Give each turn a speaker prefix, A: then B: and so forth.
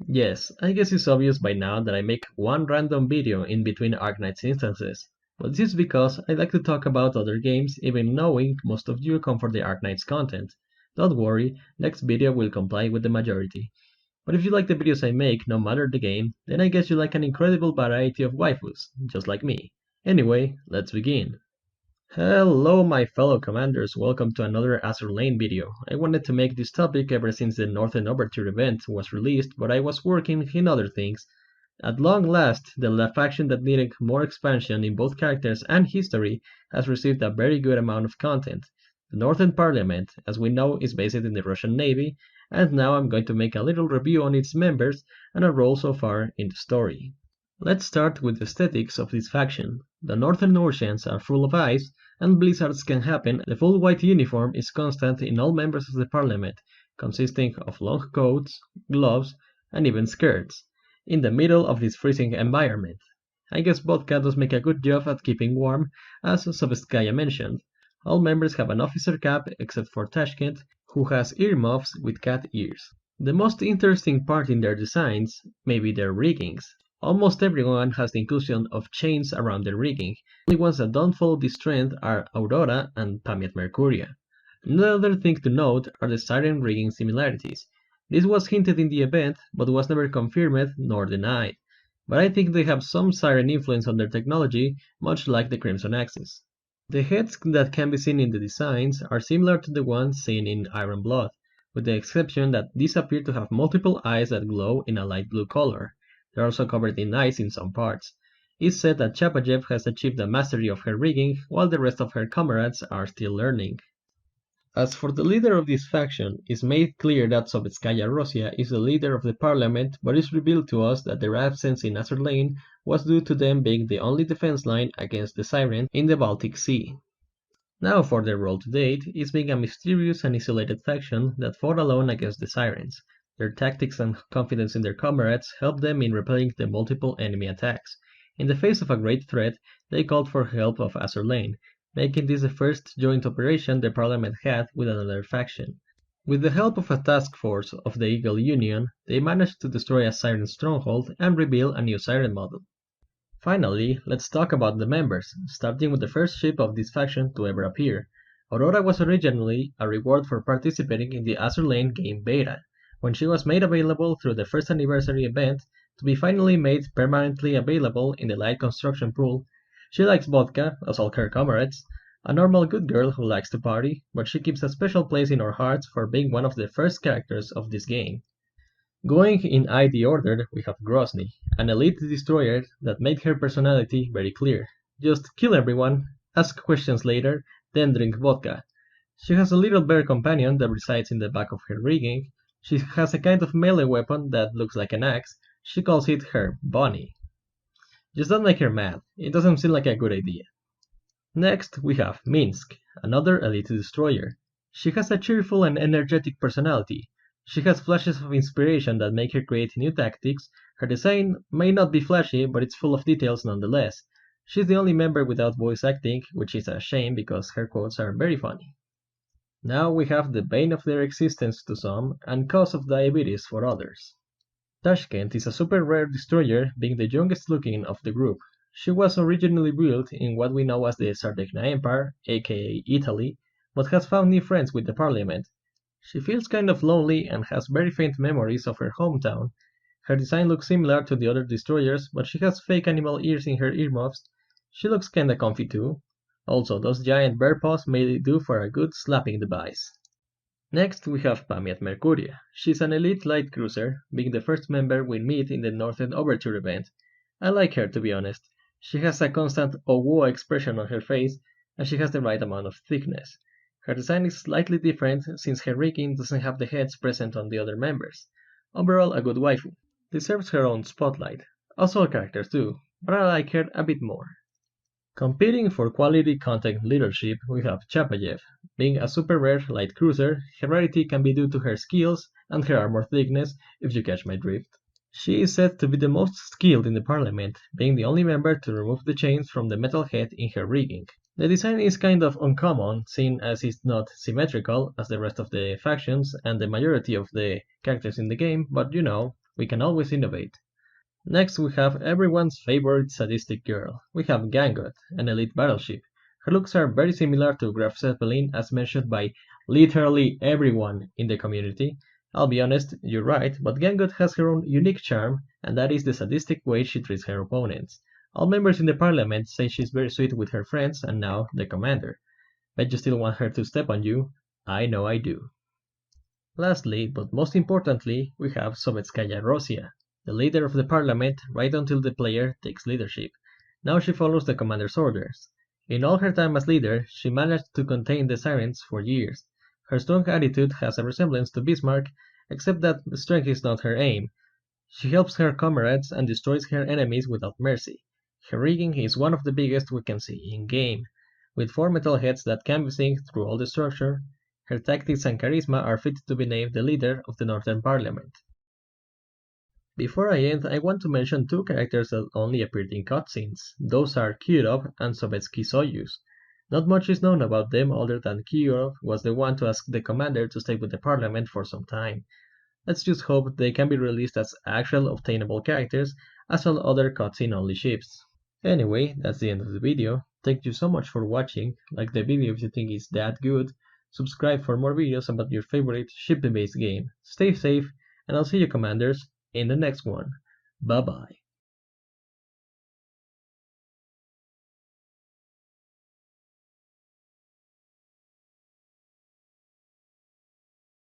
A: Yes, I guess it's obvious by now that I make one random video in between Arknight's instances, but this is because I like to talk about other games even knowing most of you come for the Arknight's content. Don't worry, next video will comply with the majority. But if you like the videos I make, no matter the game, then I guess you like an incredible variety of waifus, just like me. Anyway, let's begin. Hello my fellow commanders, welcome to another Azur Lane video. I wanted to make this topic ever since the Northern Overture event was released, but I was working in other things. At long last, the faction that needed more expansion in both characters and history has received a very good amount of content. The Northern Parliament, as we know, is based in the Russian Navy, and now I'm going to make a little review on its members and a role so far in the story. Let's start with the aesthetics of this faction. The northern oceans are full of ice, and blizzards can happen. The full white uniform is constant in all members of the parliament, consisting of long coats, gloves, and even skirts, in the middle of this freezing environment. I guess Vodka does make a good job at keeping warm, as Sobeskaya mentioned. All members have an officer cap except for Tashkent, who has earmuffs with cat ears. The most interesting part in their designs may be their riggings. Almost everyone has the inclusion of chains around their rigging. The only ones that don't follow this trend are Aurora and Pamiat Mercuria. Another thing to note are the siren rigging similarities. This was hinted in the event, but was never confirmed nor denied. But I think they have some siren influence on their technology, much like the Crimson Axis. The heads that can be seen in the designs are similar to the ones seen in Iron Blood, with the exception that these appear to have multiple eyes that glow in a light blue color. They are also covered in ice in some parts. It's said that Chapajev has achieved a mastery of her rigging, while the rest of her comrades are still learning. As for the leader of this faction, it's made clear that Sobetskaya Rosia is the leader of the parliament, but it's revealed to us that their absence in Azur Lane was due to them being the only defense line against the Siren in the Baltic Sea. Now for their role to date is being a mysterious and isolated faction that fought alone against the Sirens. Their tactics and confidence in their comrades helped them in repelling the multiple enemy attacks. In the face of a great threat, they called for help of Azur Lane, making this the first joint operation the Parliament had with another faction. With the help of a task force of the Eagle Union, they managed to destroy a Siren stronghold and reveal a new Siren model. Finally, let's talk about the members, starting with the first ship of this faction to ever appear. Aurora was originally a reward for participating in the Azur Lane game beta, when she was made available through the first anniversary event, to be finally made permanently available in the light construction pool. She likes vodka, as all her comrades, a normal good girl who likes to party, but she keeps a special place in our hearts for being one of the first characters of this game. Going in ID order, we have Grozny, an elite destroyer that made her personality very clear. Just kill everyone, ask questions later, then drink vodka. She has a little bear companion that resides in the back of her rigging. She has a kind of melee weapon that looks like an axe. She calls it her Bonnie. Just don't make her mad, it doesn't seem like a good idea. Next, we have Minsk, another elite destroyer. She has a cheerful and energetic personality. She has flashes of inspiration that make her create new tactics. Her design may not be flashy, but it's full of details nonetheless. She's the only member without voice acting, which is a shame because her quotes are very funny. Now we have the bane of their existence to some, and cause of diabetes for others. Tashkent is a super rare destroyer, being the youngest looking of the group. She was originally built in what we know as the Sardegna Empire, aka Italy, but has found new friends with the Parliament. She feels kind of lonely and has very faint memories of her hometown. Her design looks similar to the other destroyers, but she has fake animal ears in her earmuffs. She looks kinda comfy too. Also, those giant bear paws may do for a good slapping device. Next, we have Pamiat Mercuria. She's an elite light cruiser, being the first member we meet in the Northern Overture event. I like her, to be honest. She has a constant oh whoa expression on her face, and she has the right amount of thickness. Her design is slightly different since her rigging doesn't have the heads present on the other members. Overall, a good waifu. Deserves her own spotlight. Also characters too, but I like her a bit more. Competing for quality content leadership, we have Chapayev. Being a super rare light cruiser, her rarity can be due to her skills and her armor thickness, if you catch my drift. She is said to be the most skilled in the parliament, being the only member to remove the chains from the metal head in her rigging. The design is kind of uncommon, seeing as it's not symmetrical as the rest of the factions and the majority of the characters in the game, but you know, We can always innovate. Next, we have everyone's favorite sadistic girl. We have Gangot, an elite battleship. Her looks are very similar to Graf Zeppelin as mentioned by literally everyone in the community. I'll be honest, you're right, but Gangot has her own unique charm, and that is the sadistic way she treats her opponents. All members in the parliament say she's very sweet with her friends, and now the commander. Bet you still want her to step on you? I know I do. Lastly, but most importantly, we have Sovetskaya Rosia, the leader of the parliament right until the player takes leadership. Now she follows the commander's orders. In all her time as leader, she managed to contain the sirens for years. Her strong attitude has a resemblance to Bismarck, except that strength is not her aim. She helps her comrades and destroys her enemies without mercy. Her rigging is one of the biggest we can see in-game, with four metal heads that can be synced through all the structure. Her tactics and charisma are fit to be named the leader of the Northern Parliament. Before I end, I want to mention two characters that only appeared in cutscenes. Those are Kirov and Sovietsky Soyuz. Not much is known about them other than Kirov was the one to ask the commander to stay with the Parliament for some time. Let's just hope they can be released as actual obtainable characters as all other cutscene-only ships. Anyway, that's the end of the video. Thank you so much for watching. Like the video if you think it's that good. Subscribe for more videos about your favorite ship-based game. Stay safe, and I'll see you commanders in the next one. Bye bye.